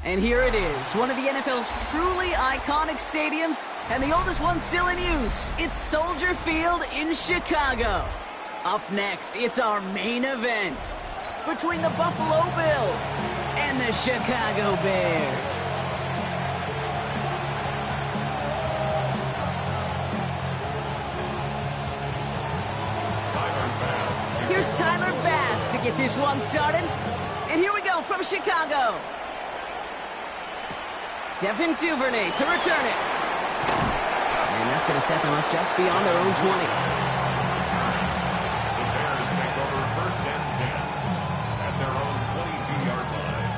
And here it is, one of the NFL's truly iconic stadiums, and the oldest one still in use. It's Soldier Field in Chicago. Up next, it's our main event between the Buffalo Bills and the Chicago Bears. Here's Tyler Bass to get this one started. And here we go from Chicago. Devin Duvernay to return it. And that's going to set them up just beyond their own 20. The Bears take over first and 10 at their own 22-yard line.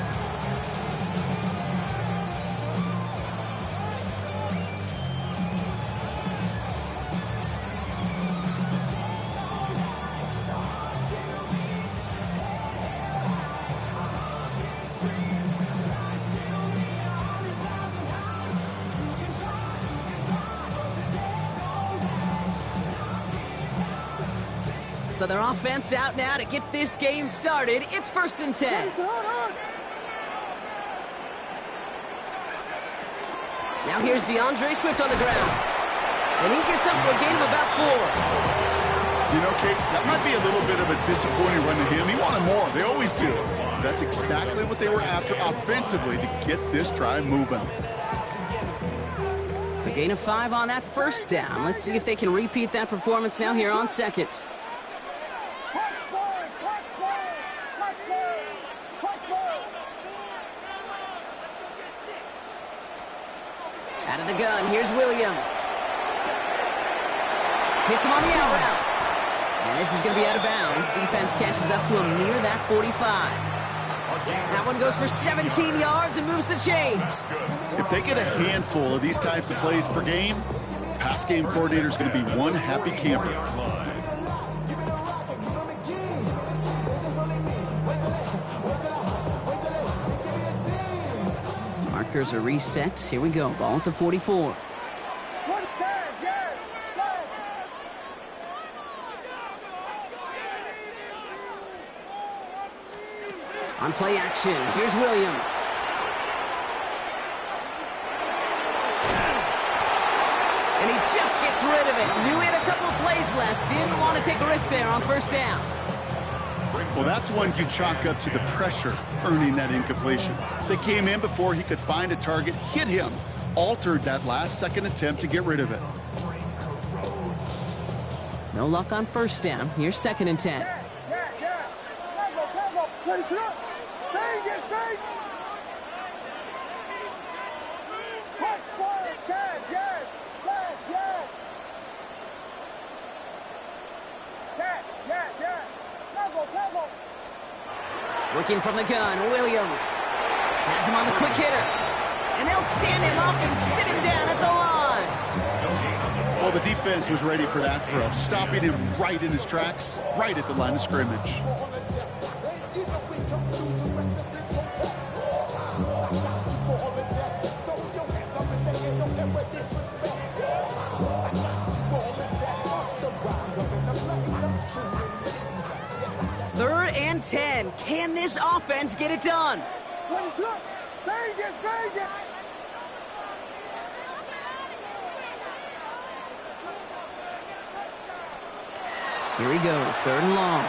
So their offense out now to get this game started. It's first and 10. Now here's DeAndre Swift on the ground. And he gets up for a gain of about 4. You know, Kate, that might be a little bit of a disappointing run to him. He wanted more. They always do. That's exactly what they were after offensively to get this drive moving. So gain of 5 on that first down. Let's see if they can repeat that performance now here on second. Out of the gun, here's Williams. Hits him on the out route. And this is going to be out of bounds. Defense catches up to him near that 45. That one goes for 17 yards and moves the chains. If they get a handful of these types of plays per game, pass game coordinator is going to be one happy camper. Markers are reset. Here we go. Ball at the 44. On play action, here's Williams. And he just gets rid of it. Knew he had a couple of plays left. Didn't want to take a risk there on first down. Well, that's one you chalk up to the pressure earning that incompletion. They came in before he could find a target, hit him, altered that last-second attempt to get rid of it. No luck on first down. Here's second and 10. Working from the gun, Williams has him on the quick hitter. And they'll stand him up and sit him down at the line. Well, the defense was ready for that throw, stopping him right in his tracks, right at the line of scrimmage. Third and 10. Can this offense get it done? Here he goes, third and long.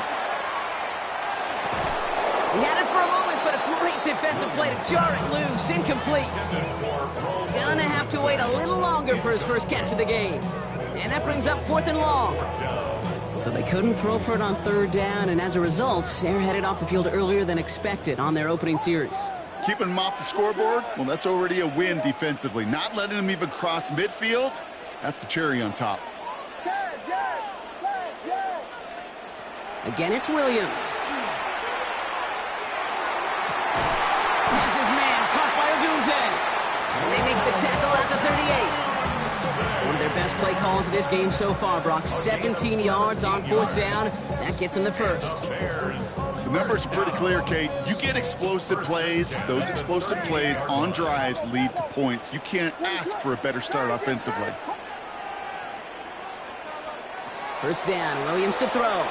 He had it for a moment, but a great defensive play to jar it loose. Incomplete. Gonna have to wait a little longer for his first catch of the game. And that brings up fourth and long. So they couldn't throw for it on third down, and as a result, they're headed off the field earlier than expected on their opening series. Keeping him off the scoreboard, well, that's already a win defensively. Not letting him even cross midfield, that's the cherry on top. Again, it's Williams. This is his man, caught by Odunze. And they make the tackle at the 38. One of their best play calls of this game so far, Brock. 17 yards on fourth down. That gets them the first. The numbers are pretty clear, Kate. You get explosive plays. Those explosive plays on drives lead to points. You can't ask for a better start offensively. First down, Williams to throw.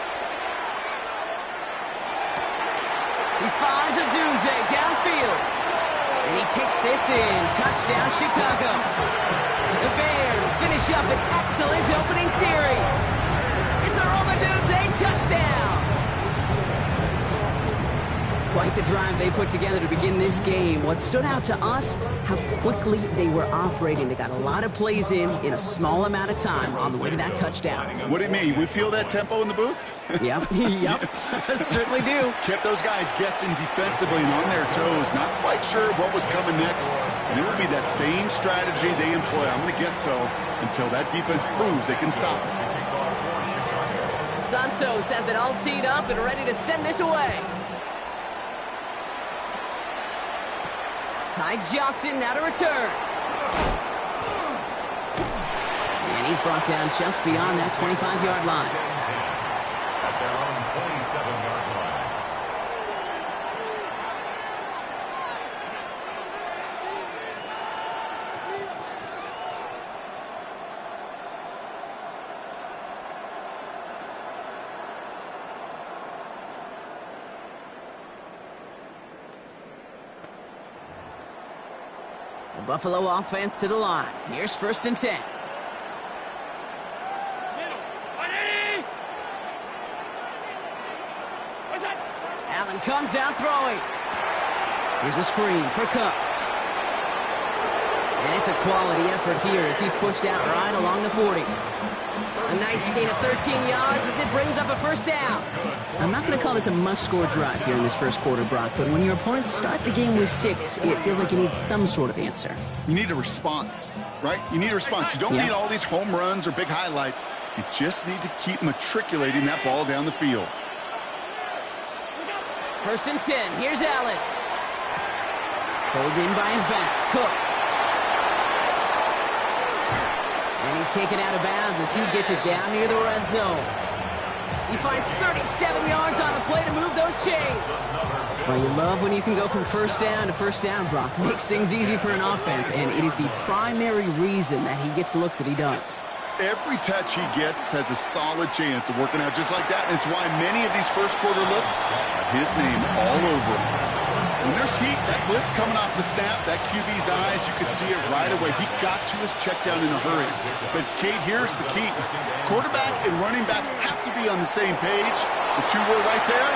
He finds Odunze downfield. And he takes this in. Touchdown, Chicago. The Bears finish up an excellent opening series. It's a Romadunze touchdown. Quite the drive they put together to begin this game. What stood out to us, how quickly they were operating. They got a lot of plays in a small amount of time on the way to that touchdown. What do you mean? We feel that tempo in the booth? Yep, certainly do. Kept those guys guessing defensively and on their toes, not quite sure what was coming next. And it will be that same strategy they employ, I'm going to guess so, until that defense proves they can stop it. Santos has it all teed up and ready to send this away. Ty Johnson now to return. And he's brought down just beyond that 25-yard line. At their own 27-yard line. The Buffalo offense to the line. Here's 1st and 10. Allen comes out throwing. Here's a screen for Cook. And it's a quality effort here as he's pushed out right along the 40. A nice gain of 13 yards as it brings up a 1st down. I'm not going to call this a must-score drive here in this 1st quarter, Brock, but when your opponents start the game with 6, it feels like you need some sort of answer. You need a response, right? You need a response. You don't need all these home runs or big highlights. You just need to keep matriculating that ball down the field. 1st and 10. Here's Allen. Pulled in by his back. Cook. And he's taken out of bounds as he gets it down near the red zone. He finds 37 yards on the play to move those chains. Well, you love when you can go from 1st down to 1st down, Brock. Makes things easy for an offense, and it is the primary reason that he gets the looks that he does. Every touch he gets has a solid chance of working out just like that. It's why many of these 1st quarter looks have his name all over them. When there's heat, that blitz coming off the snap, that QB's eyes, you could see it right away. He got to his check down in a hurry. But, Kate, here's the key. Quarterback and running back have to be on the same page. The 2 were right there.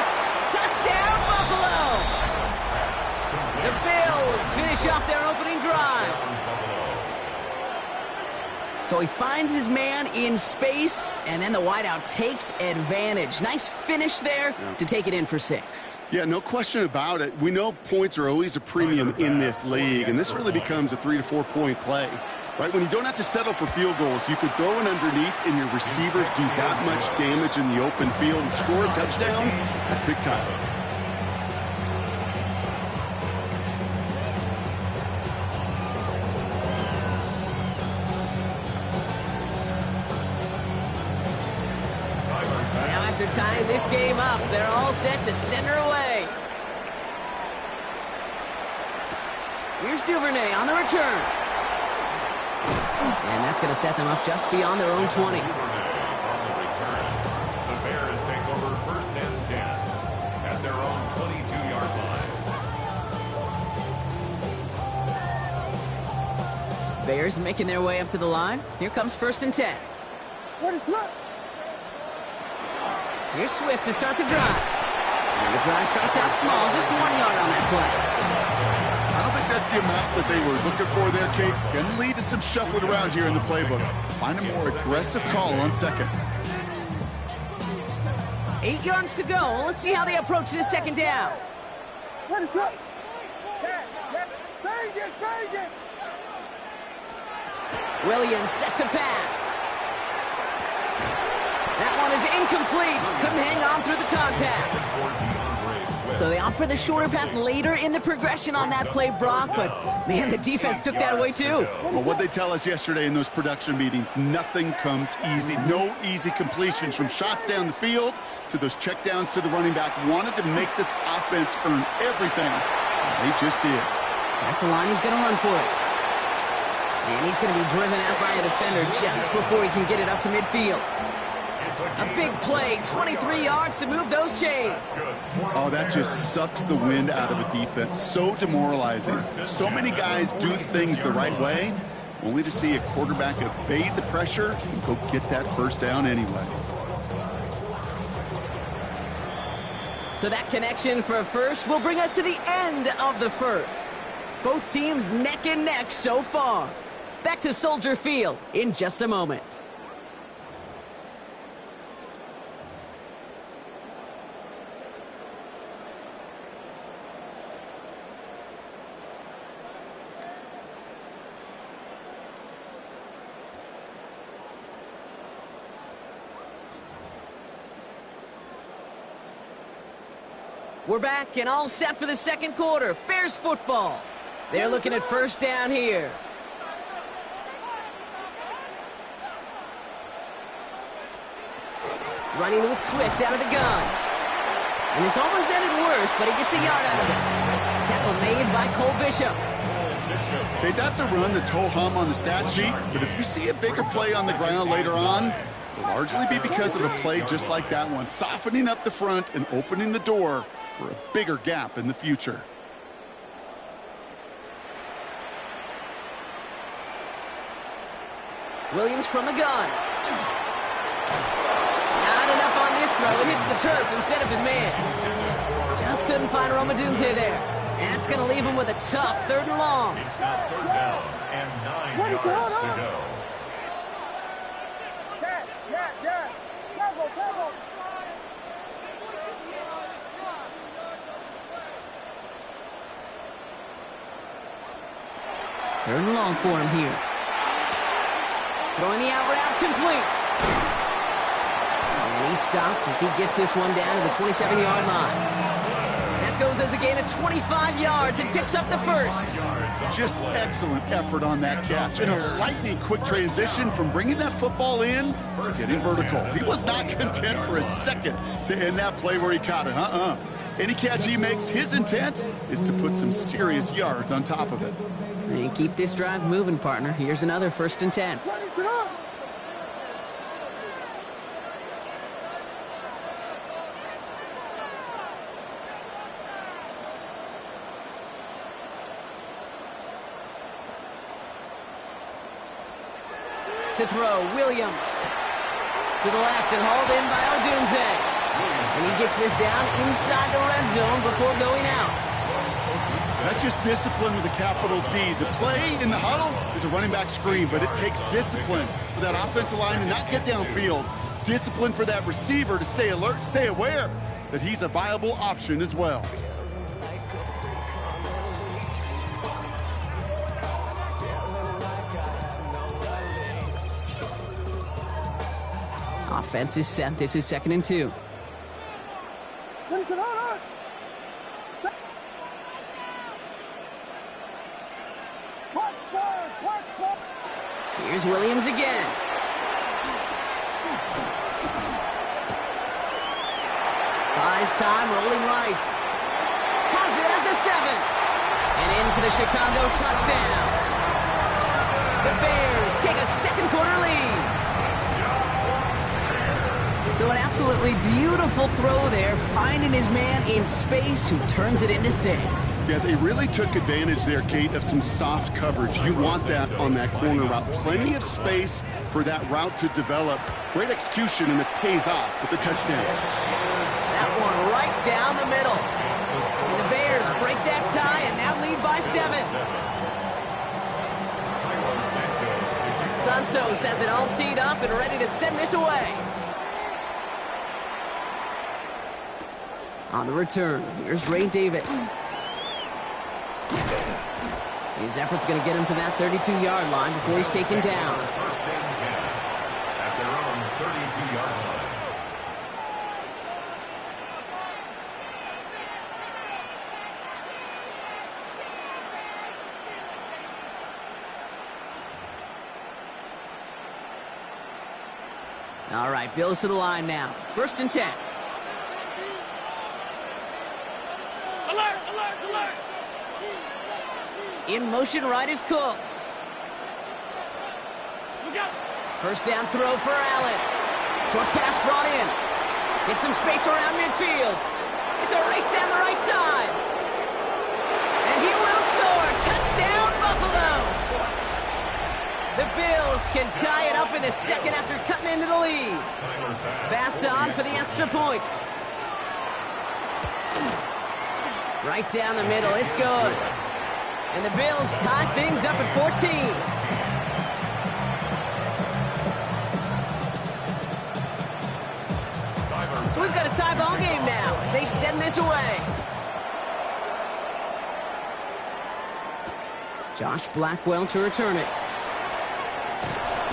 Touchdown, Buffalo! The Bills finish off their opening drive. So he finds his man in space, and then the wideout takes advantage. Nice finish there to take it in for 6. Yeah, no question about it. We know points are always a premium in this league, and this really becomes a 3 to 4 point play. Right, when you don't have to settle for field goals, you could throw it underneath, and your receivers do that much damage in the open field and score a touchdown. That's big time. After tying this game up, they're all set to send her away. Here's Duvernay on the return. And that's going to set them up just beyond their own 20. The Bears take over 1st and 10 at their own 22-yard line. Bears making their way up to the line. Here comes 1st and 10. What is up? Here's Swift to start the drive. And the drive starts out small, just 1 yard on that play. I don't think that's the amount that they were looking for there, Kate. Going to lead to some shuffling around here in the playbook. Find a more aggressive call on 2nd. 8 yards to go. Let's see how they approach this 2nd down. What is up? Vegas! Williams set to pass. That one is incomplete. Couldn't hang on through the contact. So they opt for the shorter pass later in the progression on that play, Brock, but, man, the defense took that away, too. Well, what they tell us yesterday in those production meetings, nothing comes easy. No easy completions from shots down the field to those checkdowns to the running back. Wanted to make this offense earn everything. They just did. That's the line. He's going to run for it. And he's going to be driven out by a defender just before he can get it up to midfield. A big play, 23 yards to move those chains. Oh, that just sucks the wind out of a defense. So demoralizing. So many guys do things the right way, only to see a quarterback evade the pressure and go get that first down anyway. So that connection for a first will bring us to the end of the first. Both teams neck and neck so far. Back to Soldier Field in just a moment. We're back and all set for the second quarter. Bears football. They're looking at first down here. Running with Swift out of the gun. And this almost ended worse, but he gets a yard out of this. Tackle made by Cole Bishop. Okay, that's a run that's ho-hum on the stat sheet, but if you see a bigger play on the ground later on, it'll largely be because of a play just like that one, softening up the front and opening the door for a bigger gap in the future. Williams from the gun. Not enough on this throw. It hits the turf instead of his man. Just couldn't find Romadunze there. And that's going to leave him with a tough 3rd and long. It's now 3rd down and 9 yards to go. Yeah. Cover. 3rd and long for him here. Throwing the out route complete. And he's stopped as he gets this one down to the 27-yard line. That goes as a gain of 25 yards and picks up the first. Just excellent effort on that catch. And a lightning quick transition from bringing that football in to getting vertical. He was not content for a second to end that play where he caught it. Any catch he makes, his intent is to put some serious yards on top of it. And keep this drive moving, partner. Here's another 1st and 10. To throw, Williams. To the left and hauled in by Odunze. And he gets this down inside the red zone before going out. That's just discipline with a capital D. The play in the huddle is a running back screen, but it takes discipline for that offensive line to not get downfield. Discipline for that receiver to stay alert, stay aware that he's a viable option as well. Offense is set. This is 2nd and 2. Here's Williams again. Buys time, rolling right. Has it at the 7. And in for the Chicago touchdown. The Bears take a second quarter lead. So an absolutely beautiful throw there, finding his man in space who turns it into 6. Yeah, they really took advantage there, Kate, of some soft coverage. You want that on that corner route. Plenty of space for that route to develop. Great execution, and it pays off with the touchdown. That one right down the middle. And the Bears break that tie and now lead by 7. Santos has it all teed up and ready to send this away. On the return, here's Ray Davis. His effort's going to get him to that 32-yard line before he's taken down. 1st and 10 at their own 32-yard line. All right, Bills to the line now. 1st and 10. In motion, right is Cooks. 1st down throw for Allen. Short pass brought in. Get some space around midfield. It's a race down the right side. And he will score. Touchdown, Buffalo. The Bills can tie it up in the second after cutting into the lead. Pass on for the extra point. Right down the middle. It's good. And the Bills tie things up at 14. So we've got a tie ball game now as they send this away. Josh Blackwell to return it.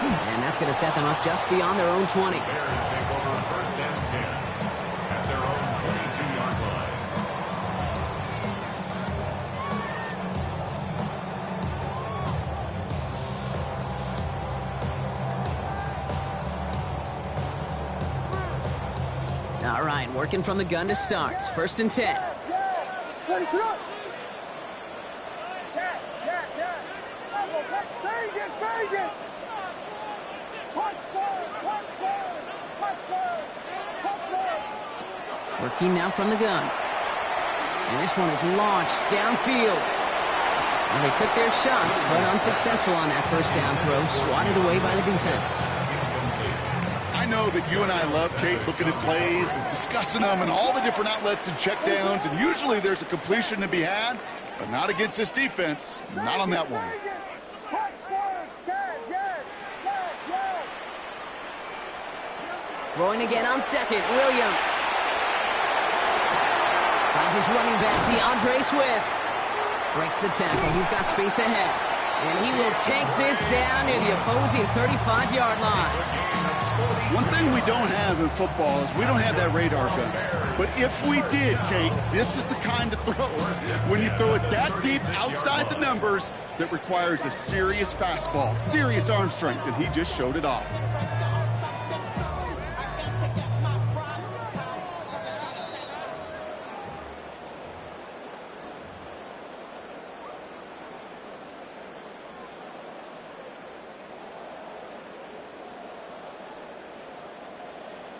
And that's going to set them up just beyond their own 20. Bears take over first and 10 at their own 22-yard line. All right, working from the gun to start. First and 10. Ready, shoot. Very good. Touchdown. Working now from the gun. And this one is launched downfield. And they took their shots, but unsuccessful on that first down throw. Swatted away by the defense. I know that you and I love, Kate, looking at plays and discussing them and all the different outlets and checkdowns, and usually there's a completion to be had, but not against this defense. Not on that one. Throwing again on second, Williams. Finds his running back, DeAndre Swift. Breaks the tackle, he's got space ahead. And he will take this down near the opposing 35-yard line. One thing we don't have in football is we don't have that radar gun. But if we did, Kate, this is the kind of throw, when you throw it that deep outside the numbers, that requires a serious fastball, serious arm strength, and he just showed it off.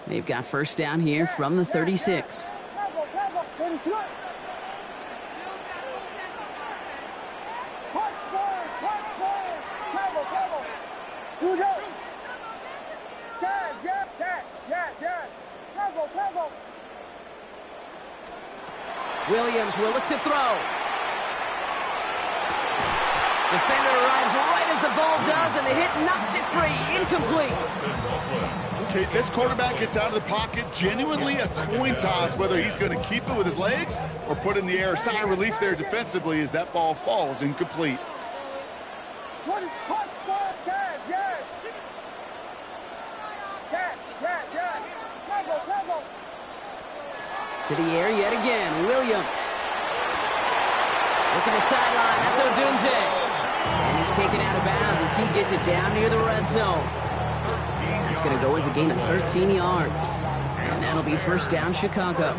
They've got first down here from the 36. Williams will look to throw. Defender arrives right as the ball does, and the hit knocks it free. Incomplete. Okay, this quarterback gets out of the pocket, genuinely a coin toss, whether he's going to keep it with his legs or put in the air. Sigh of relief there defensively as that ball falls incomplete. To the air yet again, Williams. Looking the sideline, that's Odunze. And he's taken out of bounds as he gets it down near the red zone. That's going to go as a gain of 13 yards. And that'll be first down, Chicago.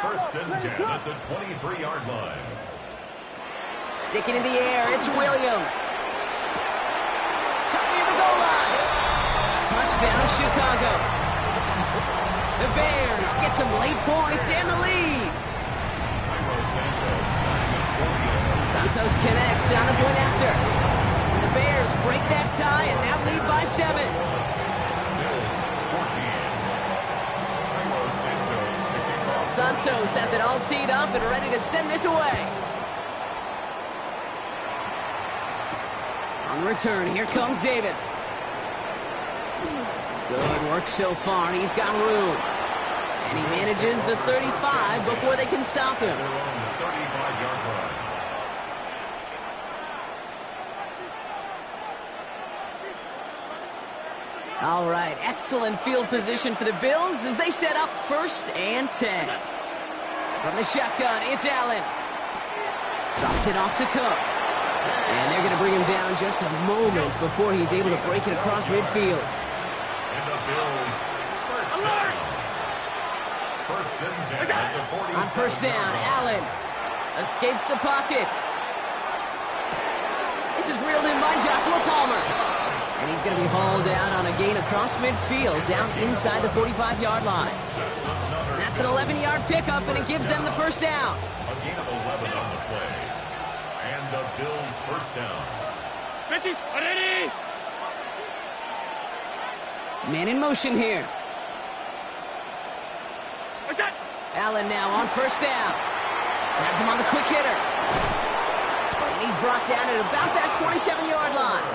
First and 10 at the 23-yard line. Sticking in the air, it's Williams. Cut near the goal line. Touchdown, Chicago. The Bears get some late points and the lead. Santos connects on the point after. And the Bears break that tie and now lead by 7. Santos has it all teed up and ready to send this away. On return, here comes Davis. Good work so far. He's got room. And he manages the 35 before they can stop him. All right, excellent field position for the Bills as they set up first and 10. From the shotgun, it's Allen. Drops it off to Cook. And they're going to bring him down just a moment before he's able to break it across midfield. And the Bills first down. First and 10 at the 47. On first down, Allen escapes the pocket. This is reeled in by Joshua Palmer. And he's going to be hauled down on a gain across midfield, down inside the 45-yard line. That's an 11-yard pickup, and it gives them the first down. A gain of 11 on the play. And the Bills first down. 50, ready! Man in motion here. What's that? Allen now on first down. Has him on the quick hitter. And he's brought down at about that 27-yard line.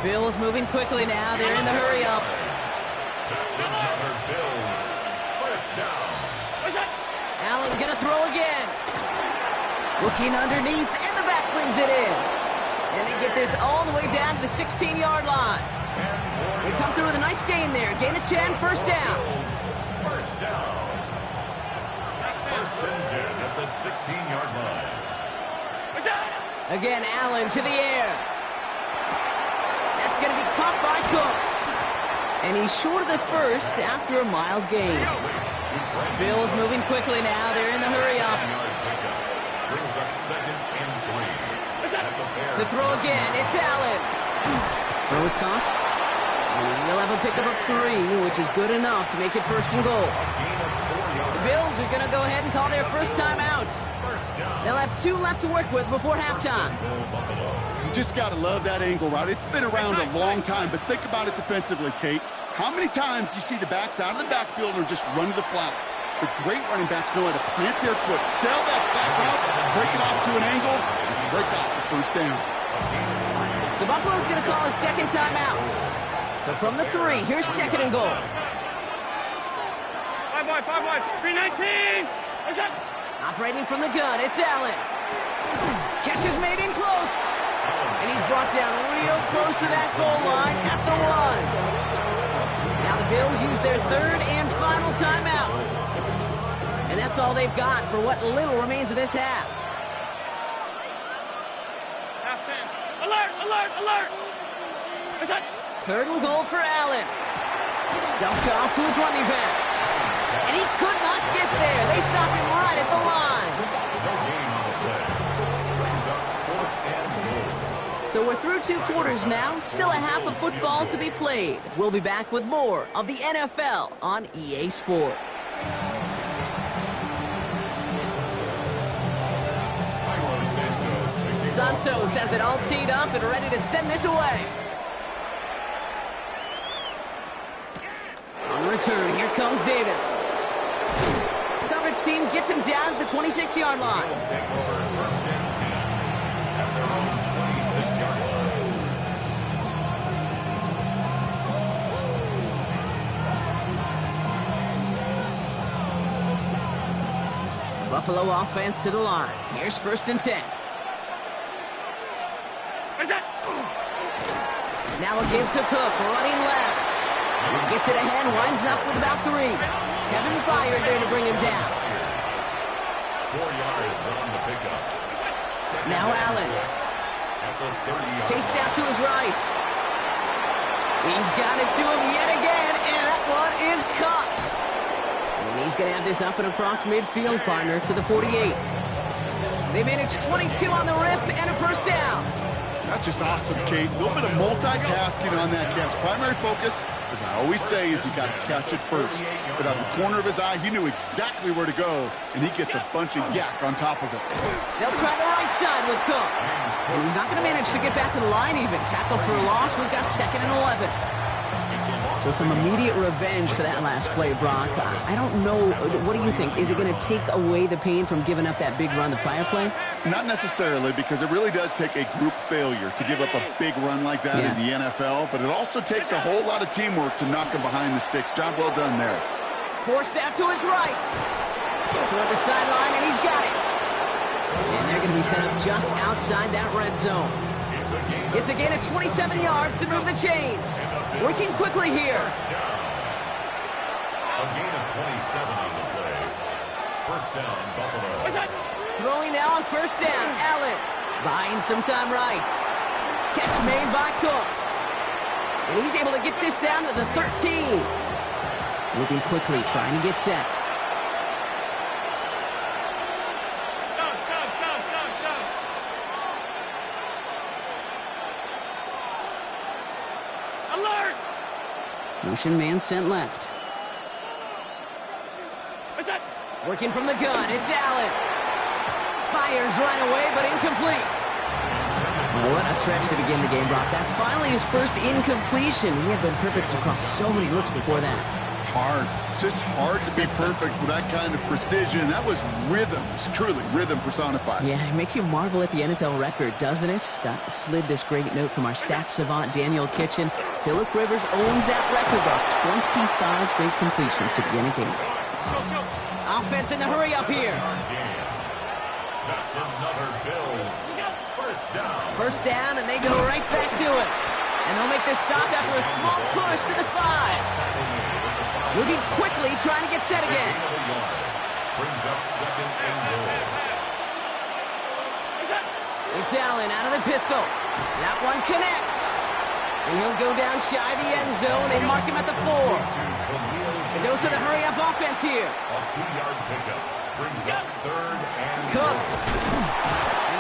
Bills moving quickly now. They're in the hurry up. That's another Bills first down. What's that? Allen gonna throw again. Looking underneath, and the back brings it in. And they get this all the way down to the 16-yard line. They come through with a nice gain there. Gain of 10, first down. First down. First and 10 at the 16-yard line. What's that? Again, Allen to the air. That's going to be caught by Cooks. And he's short of the first after a mild gain. Bills moving quickly now. They're in the hurry up. Brings up second and 3. The throw again. It's Allen. Throw is caught. And he'll have a pickup of 3, which is good enough to make it first and goal. The Bills are going to go ahead and call their first timeout. They'll have 2 left to work with before halftime. You just got to love that angle route. It's been around a long time, but think about it defensively, Kate. How many times do you see the backs out of the backfield or just run to the flat? The great running backs know how to plant their foot, sell that flat route, break it off to an angle, and break off the first down. The Buffalo's going to call his second timeout. So from the 3, here's second and goal. 5 wide, 319. What's that? Operating from the gun, it's Allen. Catch is made in close. And he's brought down real close to that goal line at the 1. Now the Bills use their third and final timeout. And that's all they've got for what little remains of this half. Half 10. Alert, alert, alert. What's that? Third and goal for Allen. Dumped off to his running back. And he could not get there. They stop him right at the line. No gain on the play. Brings up fourth and goal. So we're through 2 quarters now. Still a half of football to be played. We'll be back with more of the NFL on EA Sports. Santos has it all teed up and ready to send this away. On the return, here comes Davis. Coverage team gets him down at the 26-yard line. Bills take over first and 10 at their own 26-yard line. Buffalo offense to the line. Here's first and 10. What's that? Now a give to Cook, running left. He gets it ahead, winds up with about 3. Kevin Byard there to bring him down. 4 yards on the pickup. Second Now and Allen. 6 at the 30-yard Chased line. out to his right. He's got it to him yet again, and that one is caught. And he's going to have this up and across midfield, partner, to the 48. They managed 22 on the rip and a first down. That's just awesome, Kate. A little bit of multitasking on that catch. Primary focus, as I always say, is you got to catch it first. But out of the corner of his eye, he knew exactly where to go, and he gets a bunch of yak on top of it. They'll try the right side with Cook. And he's not going to manage to get back to the line even. Tackle for a loss. We've got second and 11. So some immediate revenge for that last play, Brock. I don't know. What do you think? Is it going to take away the pain from giving up that big run the prior play? Not necessarily, because it really does take a group failure to give up a big run like that in the NFL, but it also takes a whole lot of teamwork to knock him behind the sticks. Job well done there. Forced out to his right. Toward the sideline, and he's got it. And they're going to be set up just outside that red zone. It's a gain of 27 yards to move the chains. Working quickly here. A gain of 27 on the play. First down, Buffalo. What's that? Throwing now on first down. Allen buying some time right. Catch made by Cooks. And he's able to get this down to the 13. Moving quickly, trying to get set. Stop. Motion man sent left. Working from the gun, it's Allen. Fires right away, but incomplete. Oh, what a stretch to begin the game, Brock. That finally his first incompletion. He had been perfect across so many looks before that. Hard. It's just hard to be perfect with that kind of precision. That was rhythm. It's truly rhythm personified. Yeah, it makes you marvel at the NFL record, doesn't it? Got slid this great note from our stats savant, Daniel Kitchen. Phillip Rivers owns that record, Brock. 25 straight completions to begin a game. Offense in the hurry up here. That's another Bills. First down, and they go right back to it. And they'll make this stop after a small push to the 5. Moving quickly, trying to get set again. Brings up second and goal. It's Allen out of the pistol. That one connects. And he'll go down shy of the end zone. They mark him at the 4. A dose of the hurry-up offense here. A 2-yard pickup brings up third and Cook.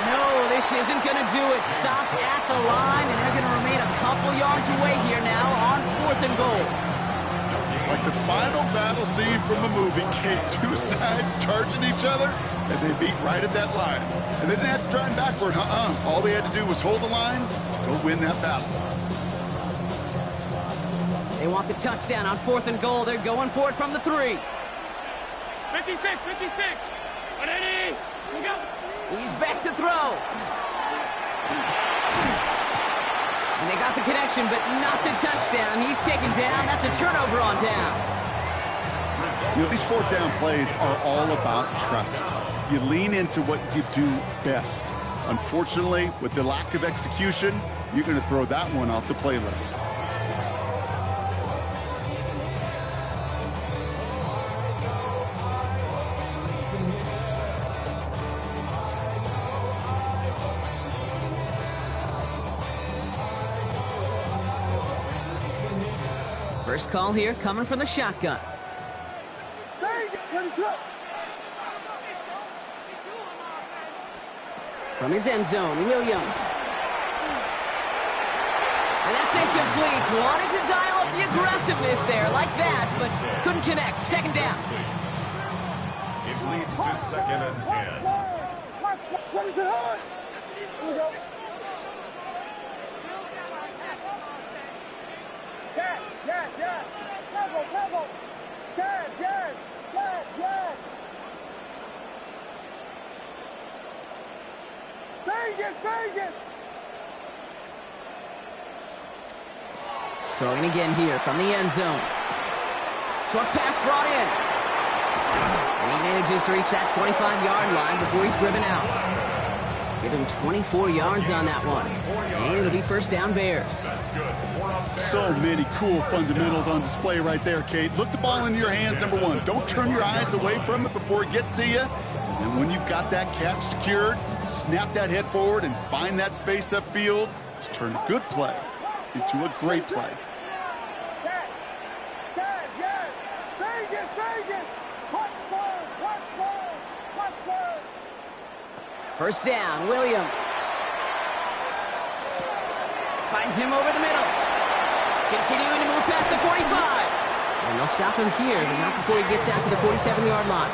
No, this isn't going to do it. Stopped at the line, and they're going to remain a couple yards away here now on 4th and goal. Like the final battle scene from a movie, Kate, two sides charging each other, and they beat right at that line. And they didn't have to drive backward, All they had to do was hold the line to go win that battle. They want the touchdown on 4th and goal. They're going for it from the 3. 56, 56. Ready? Go. He's back to throw. And they got the connection, but not the touchdown. He's taken down. That's a turnover on downs. You know, these 4th down plays are all about trust. You lean into what you do best. Unfortunately, with the lack of execution, you're going to throw that one off the playlist. First call here coming from the shotgun. From his end zone, Williams. And that's incomplete. Wanted to dial up the aggressiveness there like that, but couldn't connect. Second down. it leads to second and 10. What is it on? Here we go. Yes, yes, yes. Tempo, tempo. Yes, yes, yes, yes. Vegas, Vegas. Throwing again here from the end zone. Short pass brought in. And he manages to reach that 25-yard line before he's driven out. Give him 24 yards on that one. And it'll be first down Bears. So many cool fundamentals on display right there, Kate. Look the ball into your hands, number one. Don't turn your eyes away from it before it gets to you. And then when you've got that catch secured, snap that head forward and find that space upfield to turn a good play into a great play. Yes, yes, yes. Vegas, Vegas. Touchdown, touchdown, touchdown. First down, Williams. Finds him over the middle. Continuing to move past the 45. And they'll stop him here, but not before he gets out to the 47-yard line.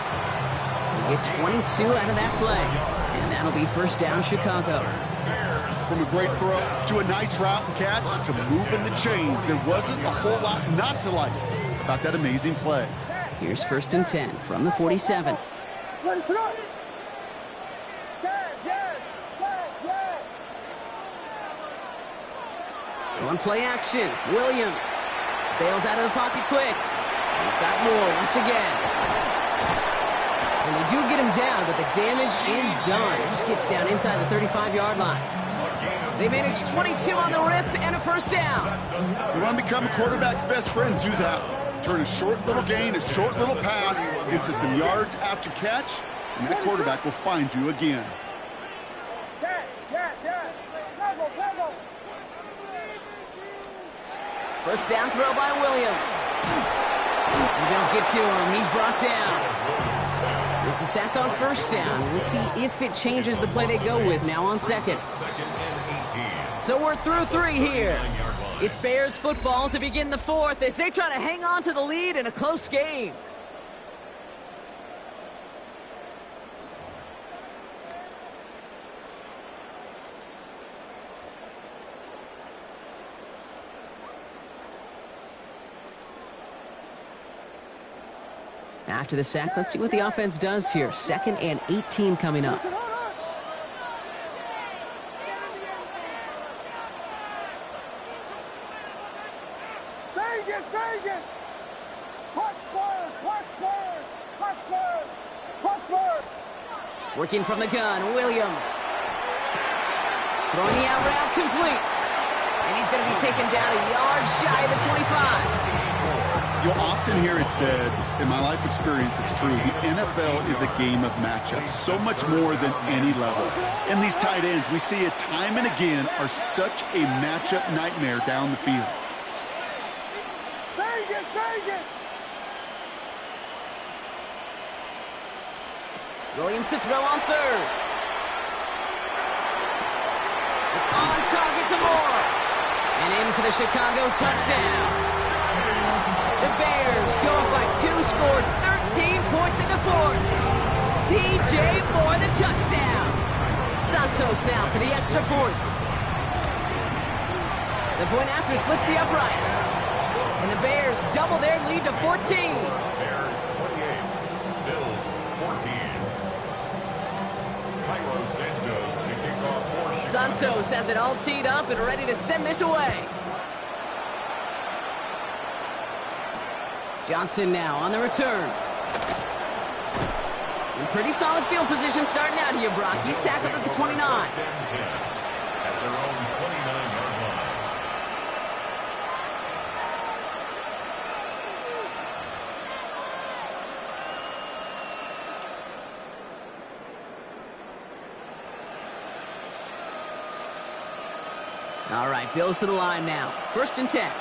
He'll get 22 out of that play. And that'll be first down Chicago. From a great throw to a nice route and catch to moving the chains, there wasn't a whole lot not to like about that amazing play. Here's first and 10 from the 47. Ready to go. Yes, yes, yes, yes. On play action, Williams bails out of the pocket quick. He's got more once again. And they do get him down, but the damage is done. He just gets down inside the 35-yard line. They manage 22 on the rip and a first down. You want to become a quarterback's best friend, do that. Turn a short little gain, a short little pass into some yards after catch, and that quarterback will find you again. Yes, yes, yes. Tempo, tempo. First down throw by Williams. And the Bills get to him. He's brought down. It's a sack on first down. We'll see if it changes the play they go with now on second. Second and 18. So we're through 3 here. 9-yard line. It's Bears football to begin the fourth as they try to hang on to the lead in a close game. After the sack, let's see what the offense does here. 2nd and 18 coming up. Vegas! Punch Spurs! Working from the gun, Williams. Throwing the out route complete. And he's going to be taken down a yard shy of the 25. You'll often hear it said, in my life experience, it's true, the NFL is a game of matchups, so much more than any level. And these tight ends, we see it time and again, are such a matchup nightmare down the field. Vegas! Williams to throw on 3rd. It's on target to Moore. And in for the Chicago touchdown. The Bears go up by 2 scores, 13 points in the 4th. DJ Moore, the touchdown. Santos now for the extra point. The point after splits the uprights. And the Bears double their lead to 14. Bears 28, Bills 14. Cairo Santos to kick off for Chicago. Santos has it all teed up and ready to send this away. Johnson now on the return. In pretty solid field position starting out here, Brock. He's tackled at the 29. At their own 29-yard line. All right, Bills to the line now. 1st and 10.